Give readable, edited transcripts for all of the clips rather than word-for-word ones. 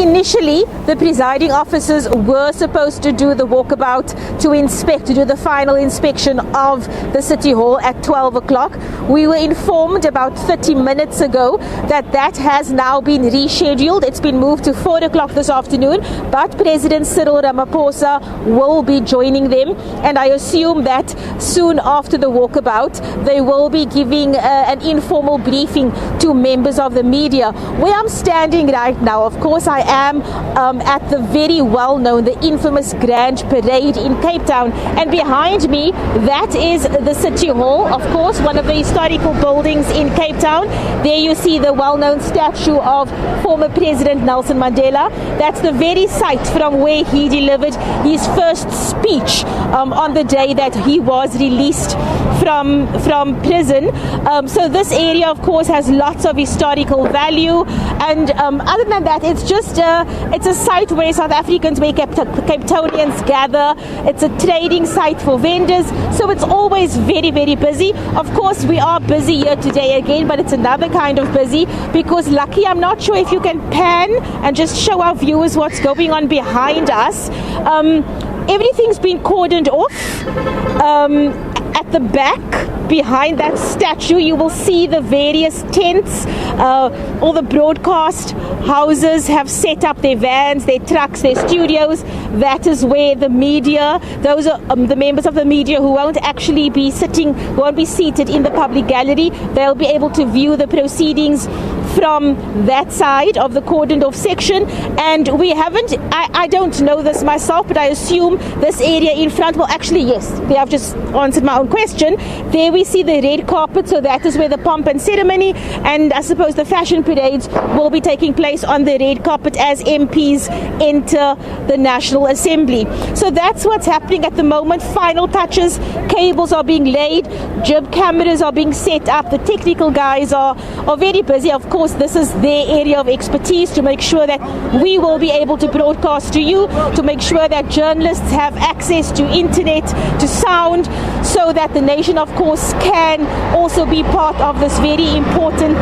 Initially, the presiding officers were supposed to do the walkabout to do the final inspection of the City Hall at 12 o'clock. We were informed about 30 minutes ago that has now been rescheduled. It's been moved to 4 o'clock this afternoon, but President Cyril Ramaphosa will be joining them, and I assume that soon after the walkabout, they will be giving an informal briefing to members of the media. Where I'm standing right now, of course, I am at the very well-known, the infamous Grand Parade in Cape Town, and behind me, that is the City Hall, of course, one of the historical buildings in Cape Town. There you see the well-known statue of former President Nelson Mandela. That's the very site from where he delivered his first speech on the day that he was released from prison. So this area, of course, has lots of historical value, and other than that, it's just it's a site where South Africans, where Cape Townians gather. It's a trading site for vendors, so it's always very, very busy. Of course, we are busy here today again, but it's another kind of busy because, Lucky, I'm not sure if you can pan and just show our viewers what's going on behind us. Everything's been cordoned off. At the back, behind that statue, you will see the various tents. All the broadcast houses have set up their vans, their trucks, their studios. That is where the media, those are the members of the media who won't actually be won't be seated in the public gallery. They'll be able to view the proceedings from that side of the cordoned off section. And we haven't, I don't know this myself, but I assume this area in front, well, actually, yes, they have just answered my own question. There we see the red carpet, so that is where the pomp and ceremony, and I suppose the fashion parades will be taking place on the red carpet as MPs enter the National Assembly. So that's what's happening at the moment. Final touches, cables are being laid, jib cameras are being set up, the technical guys are very busy. Of course, this is their area of expertise, to make sure that we will be able to broadcast to you, to make sure that journalists have access to internet, to sound, so that the nation, of course, can also be part of this very important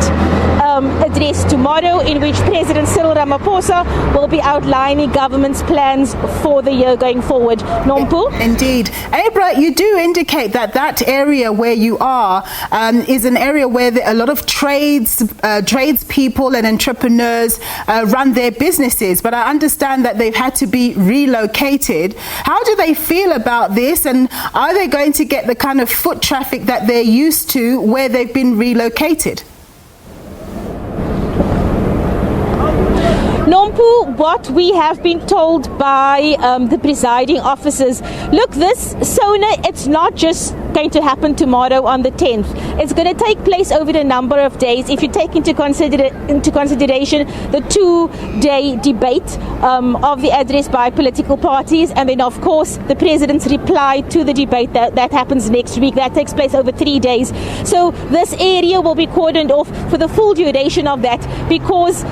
address tomorrow, in which President Cyril Ramaphosa will be outlining government's plans for the year going forward. Nompu? Indeed. Abra, you do indicate that area where you are is an area where a lot of tradespeople and entrepreneurs run their businesses, but I understand that they've had to be relocated. How do they feel about this, and are they going to get the kind of foot traffic that they're used to where they've been relocated? Nompu, what we have been told by the presiding officers, look, this SONA, it's not just going to happen tomorrow on the 10th. It's going to take place over a number of days. If you take into consideration the 2-day debate of the address by political parties, and then, of course, the president's reply to the debate that happens next week. That takes place over 3 days. So this area will be cordoned off for the full duration of that, because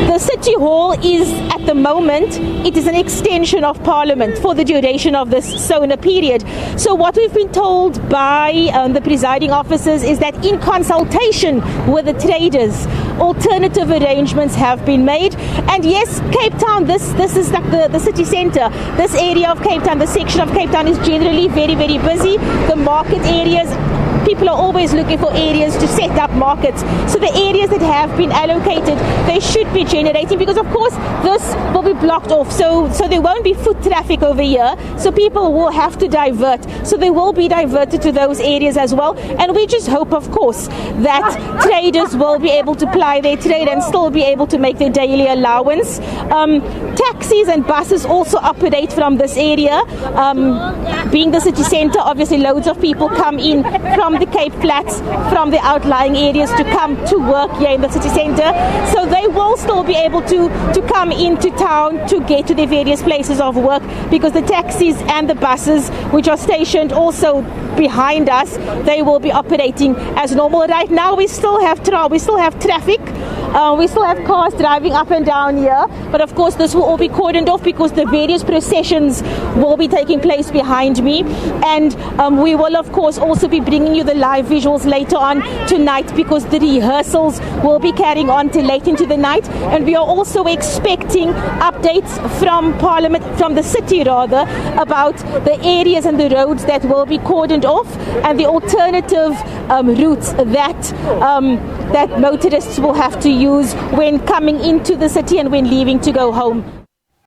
the City Hall is, at the moment, it is an extension of Parliament for the duration of this SONA period. So what we've been told by the presiding officers is that, in consultation with the traders, alternative arrangements have been made. And yes, Cape Town, this is like the city centre. This area of Cape Town, this section of Cape Town, is generally very, very busy. The market areas, people are always looking for areas to set up markets. So the areas that have been allocated, they should be generating, because of course this will be blocked off. So there won't be foot traffic over here. So people will have to divert. So they will be diverted to those areas as well. And we just hope, of course, that traders will be able to ply their trade and still be able to make their daily allowance. Taxis and buses also operate from this area. Being the city centre, obviously loads of people come in from the Cape Flats, from the outlying areas, to come to work here in the city centre. So they will still be able to come into town to get to their various places of work, because the taxis and the buses, which are stationed also behind us, they will be operating as normal. Right now we still have traffic We still have cars driving up and down here, but of course this will all be cordoned off because the various processions will be taking place behind me, and we will of course also be bringing you the live visuals later on tonight because the rehearsals will be carrying on till late into the night, and we are also expecting updates from Parliament, from the city rather, about the areas and the roads that will be cordoned off and the alternative routes that motorists will have to use when coming into the city and when leaving to go home.